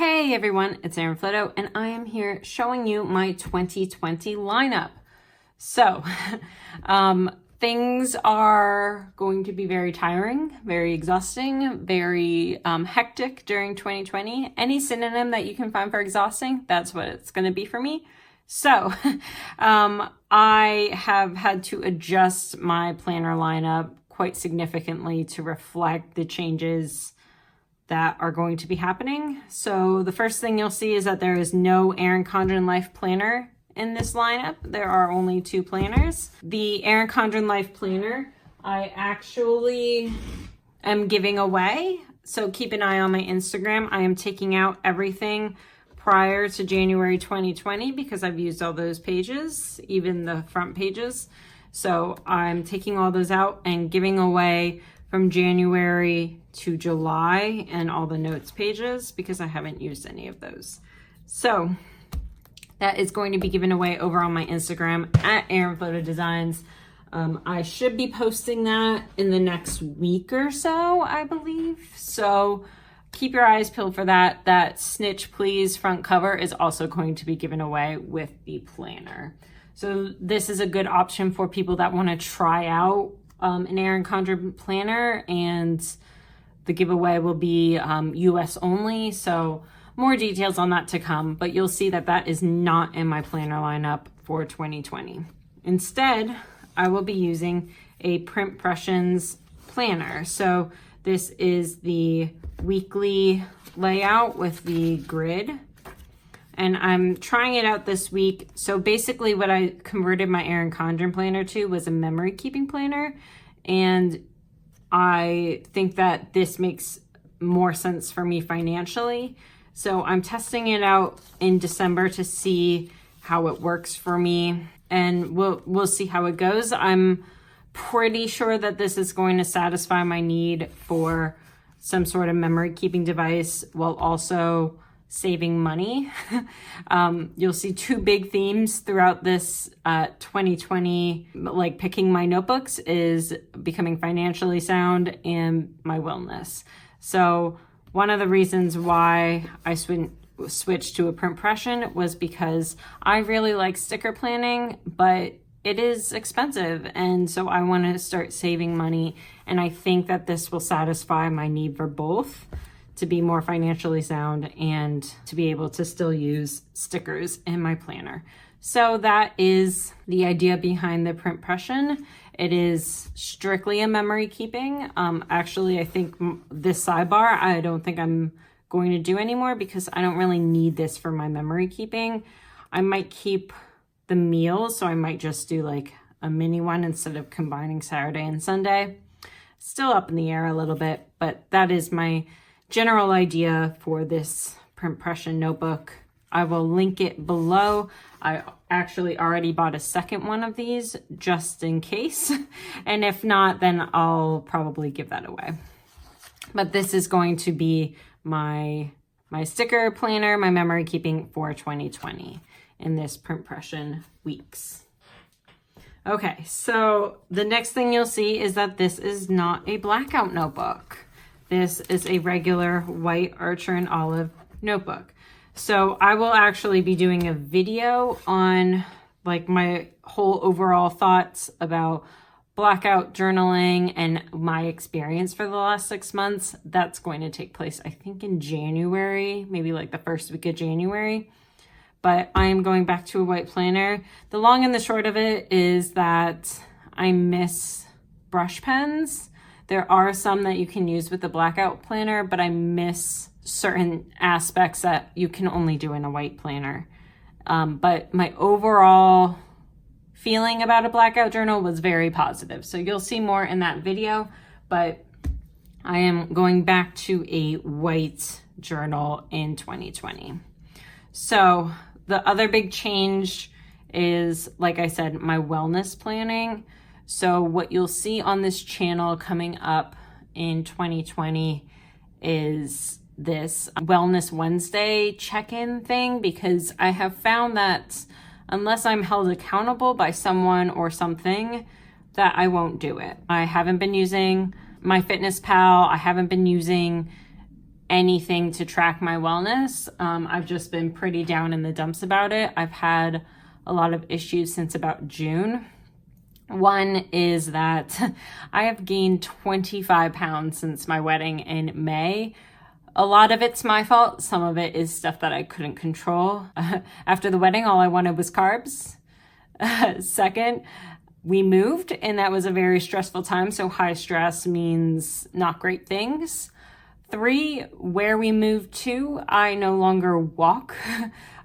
Hey everyone, it's Erin Flitto, and I am here showing you my 2020 lineup. So, things are going to be very tiring, very exhausting, very hectic during 2020. Any synonym that you can find for exhausting, that's what it's going to be for me. So, I have had to adjust my planner lineup quite significantly to reflect the changes that are going to be happening. So the first thing you'll see is that there is no Erin Condren Life Planner in this lineup. There are only two planners. The Erin Condren Life Planner, I actually am giving away. So keep an eye on my Instagram. I am taking out everything prior to January 2020 because I've used all those pages, even the front pages. So I'm taking all those out and giving away from January to July and all the notes pages because I haven't used any of those. So that is going to be given away over on my Instagram at Erin Flitto Designs. I should be posting that in the next week or so, I believe. So keep your eyes peeled for that. That Snitch Please front cover is also going to be given away with the planner. So this is a good option for people that want to try out an Erin Condren planner, and the giveaway will be US only. So more details on that to come, but you'll see that that is not in my planner lineup for 2020. Instead, I will be using a Pression's planner. So this is the weekly layout with the grid. And I'm trying it out this week. So basically what I converted my Erin Condren planner to was a memory keeping planner. And I think that this makes more sense for me financially. So I'm testing it out in December to see how it works for me. And we'll see how it goes. I'm pretty sure that this is going to satisfy my need for some sort of memory keeping device while also saving money. You'll see two big themes throughout this 2020, like picking my notebooks, is becoming financially sound and my wellness. So one of the reasons why I switched to a print Pression was because I really like sticker planning, but it is expensive. And so I want to start saving money. And I think that this will satisfy my need for both, to be more financially sound and to be able to still use stickers in my planner. So that is the idea behind the print Pression. It is strictly a memory keeping. Actually, I think this sidebar, I don't think I'm going to do anymore because I don't really need this for my memory keeping. I might keep the meals, so I might just do like a mini one instead of combining Saturday and Sunday. Still up in the air a little bit, but that is my general idea for this print Pression notebook. I will link it below. I actually already bought a second one of these just in case. And if not, then I'll probably give that away. But this is going to be my sticker planner, my memory keeping for 2020 in this print Pression weeks. Okay, so the next thing you'll see is that this is not a blackout notebook. This is a regular white Archer and Olive notebook. So I will actually be doing a video on like my whole overall thoughts about blackout journaling and my experience for the last 6 months. That's going to take place, I think, in January, maybe like the first week of January. But I am going back to a white planner. The long and the short of it is that I miss brush pens. There are some that you can use with the blackout planner, but I miss certain aspects that you can only do in a white planner. But my overall feeling about a blackout journal was very positive. So you'll see more in that video, but I am going back to a white journal in 2020. So the other big change is, like I said, my wellness planning. So what you'll see on this channel coming up in 2020 is this Wellness Wednesday check-in thing, because I have found that unless I'm held accountable by someone or something, that I won't do it. I haven't been using MyFitnessPal. I haven't been using anything to track my wellness. I've just been pretty down in the dumps about it. I've had a lot of issues since about June. One is that I have gained 25 pounds since my wedding in May. A lot of it's my fault. Some of it is stuff that I couldn't control. After the wedding, all I wanted was carbs. Second, we moved, and that was a very stressful time. So high stress means not great things. 3, where we moved to, I no longer walk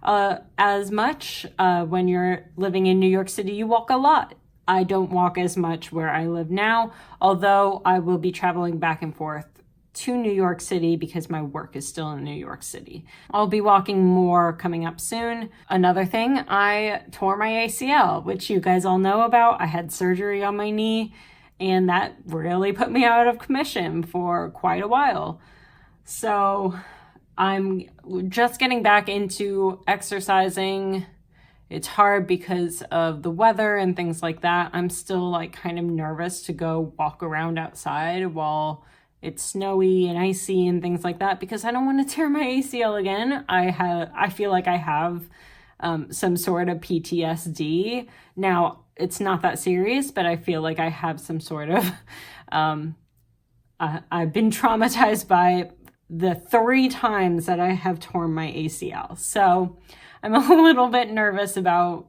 as much. When you're living in New York City, you walk a lot. I don't walk as much where I live now, although I will be traveling back and forth to New York City because my work is still in New York City. I'll be walking more coming up soon. Another thing, I tore my ACL, which you guys all know about. I had surgery on my knee, and that really put me out of commission for quite a while. So I'm just getting back into exercising. It's hard because of the weather and things like that. I'm still like kind of nervous to go walk around outside while it's snowy and icy and things like that because I don't want to tear my ACL again. I feel like I have some sort of PTSD. Now, it's not that serious, but I feel like I have some sort of I've been traumatized by the 3 times that I have torn my ACL. So I'm a little bit nervous about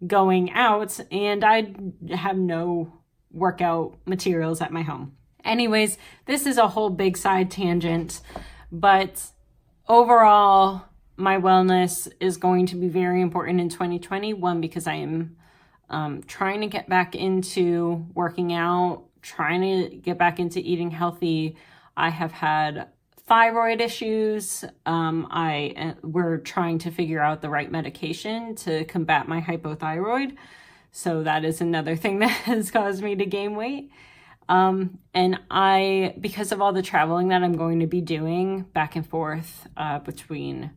going out, and I have no workout materials at my home. Anyways, this is a whole big side tangent, but overall, my wellness is going to be very important in 2020. One, because I am trying to get back into working out, trying to get back into eating healthy. I have had thyroid issues. We're trying to figure out the right medication to combat my hypothyroid. So that is another thing that has caused me to gain weight. And because of all the traveling that I'm going to be doing back and forth between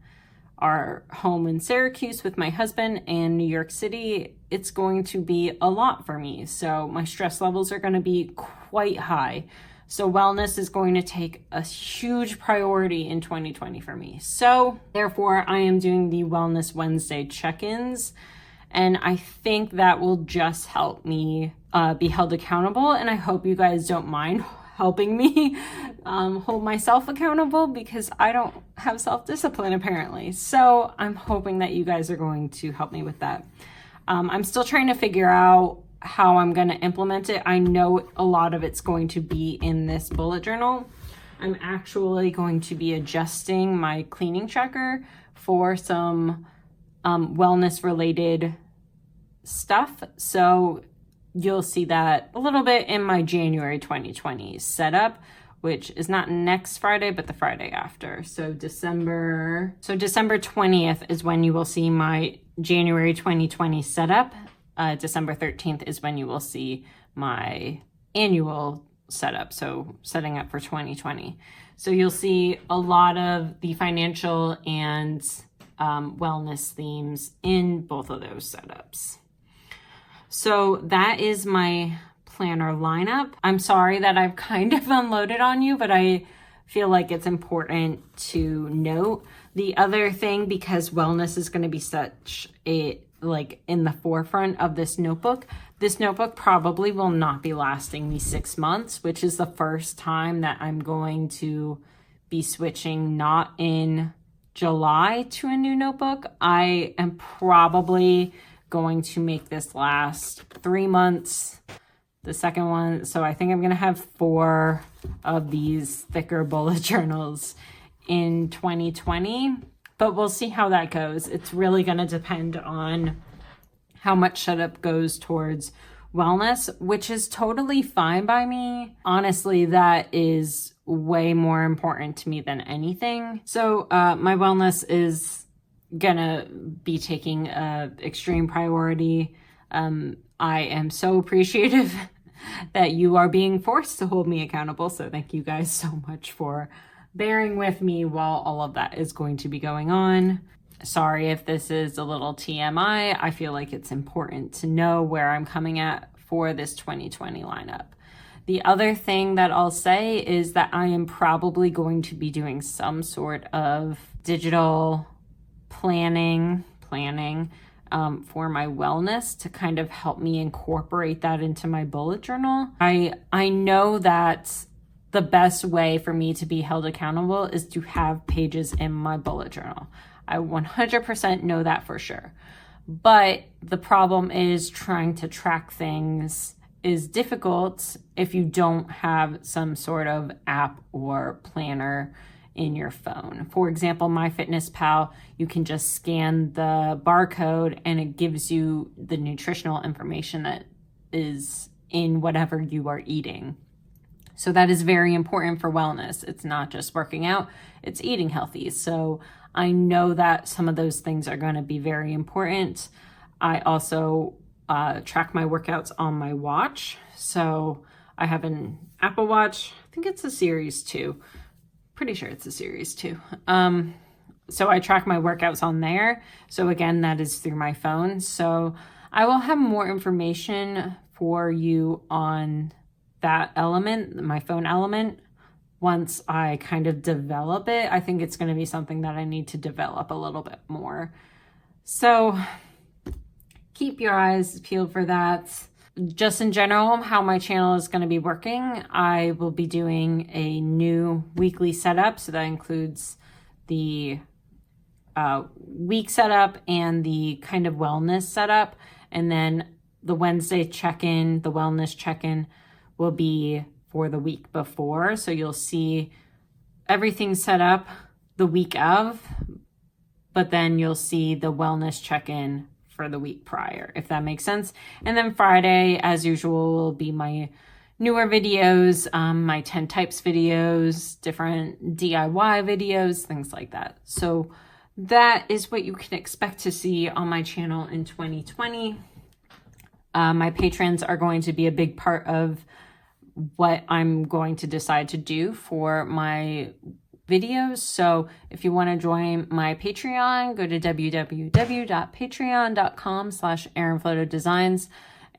our home in Syracuse with my husband and New York City, it's going to be a lot for me. So my stress levels are going to be quite high. So wellness is going to take a huge priority in 2020 for me. So therefore, I am doing the Wellness Wednesday check-ins. And I think that will just help me be held accountable. And I hope you guys don't mind helping me hold myself accountable because I don't have self-discipline apparently. So I'm hoping that you guys are going to help me with that. I'm still trying to figure out how I'm going to implement it. I know a lot of it's going to be in this bullet journal. I'm actually going to be adjusting my cleaning tracker for some wellness related stuff. So you'll see that a little bit in my January 2020 setup, which is not next Friday, but the Friday after. So December 20th is when you will see my January 2020 setup. December 13th is when you will see my annual setup. So setting up for 2020. So you'll see a lot of the financial and wellness themes in both of those setups. So that is my planner lineup. I'm sorry that I've kind of unloaded on you, but I feel like it's important to note. The other thing, because wellness is going to be such in the forefront of this notebook probably will not be lasting me 6 months, which is the first time that I'm going to be switching not in July to a new notebook. I am probably going to make this last 3 months. The second one, so I think I'm going to have 4 of these thicker bullet journals in 2020. But we'll see how that goes. It's really going to depend on how much setup goes towards wellness, which is totally fine by me. Honestly, that is way more important to me than anything. So my wellness is going to be taking extreme priority. I am so appreciative that you are being forced to hold me accountable. So thank you guys so much for bearing with me while all of that is going to be going on. Sorry if this is a little TMI. I feel like it's important to know where I'm coming at for this 2020 lineup. The other thing that I'll say is that I am probably going to be doing some sort of digital planning for my wellness to kind of help me incorporate that into my bullet journal. I know that the best way for me to be held accountable is to have pages in my bullet journal. I 100% know that for sure. But the problem is trying to track things is difficult if you don't have some sort of app or planner in your phone. For example, MyFitnessPal, you can just scan the barcode and it gives you the nutritional information that is in whatever you are eating. So that is very important for wellness. It's not just working out, it's eating healthy. So I know that some of those things are going to be very important. I also track my workouts on my watch. So I have an Apple Watch. I think it's a Series 2. Pretty sure it's a Series 2. So I track my workouts on there. So again, that is through my phone. So I will have more information for you on that element, my phone element, once I kind of develop it. I think it's going to be something that I need to develop a little bit more. So keep your eyes peeled for that. Just in general, how my channel is going to be working, I will be doing a new weekly setup. So that includes the week setup and the kind of wellness setup. And then the Wednesday check-in, the wellness check-in will be for the week before. So you'll see everything set up the week of, but then you'll see the wellness check-in for the week prior, if that makes sense. And then Friday, as usual, will be my newer videos, my 10 types videos, different DIY videos, things like that. So that is what you can expect to see on my channel in 2020. My patrons are going to be a big part of what I'm going to decide to do for my videos. So if you want to join my Patreon, go to www.patreon.com/AaronFlotoDesigns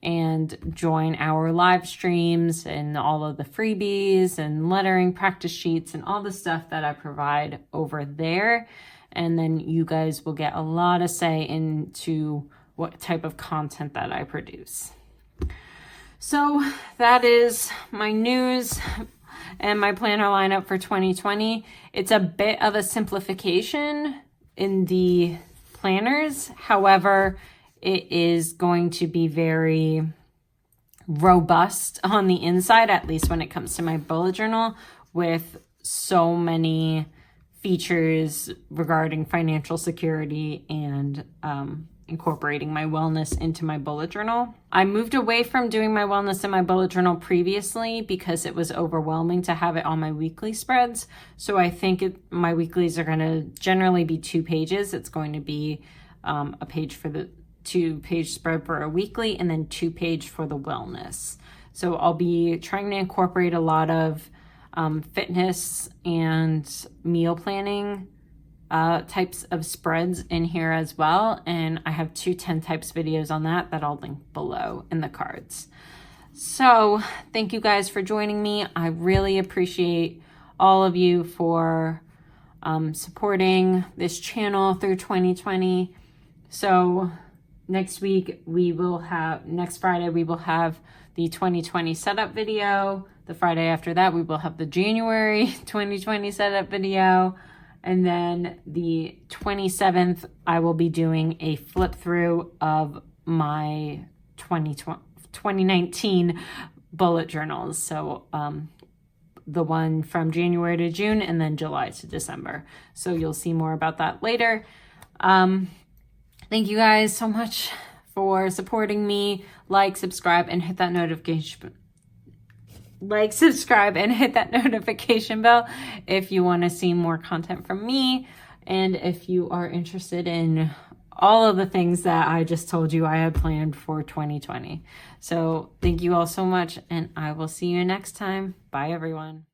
and join our live streams and all of the freebies and lettering practice sheets and all the stuff that I provide over there. And then you guys will get a lot of say into what type of content that I produce. So that is my news and my planner lineup for 2020. It's a bit of a simplification in the planners. However, it is going to be very robust on the inside, at least when it comes to my bullet journal, with so many features regarding financial security and incorporating my wellness into my bullet journal. I moved away from doing my wellness in my bullet journal previously because it was overwhelming to have it on my weekly spreads. So I think my weeklies are going to generally be 2 pages. It's going to be a page for the 2-page spread for a weekly and then 2-page for the wellness. So I'll be trying to incorporate a lot of fitness and meal planning types of spreads in here as well. And I have 2 10 types videos on that I'll link below in the cards. So thank you guys for joining me. I really appreciate all of you for supporting this channel through 2020. So next Friday, we will have the 2020 setup video. The Friday after that, we will have the January 2020 setup video. And then the 27th, I will be doing a flip through of my 2019 bullet journals. So the one from January to June and then July to December. So you'll see more about that later. Thank you guys so much for supporting me. Like, subscribe, and hit that notification bell if you want to see more content from me, and if you are interested in all of the things that I just told you I had planned for 2020. So thank you all so much, and I will see you next time. Bye, everyone.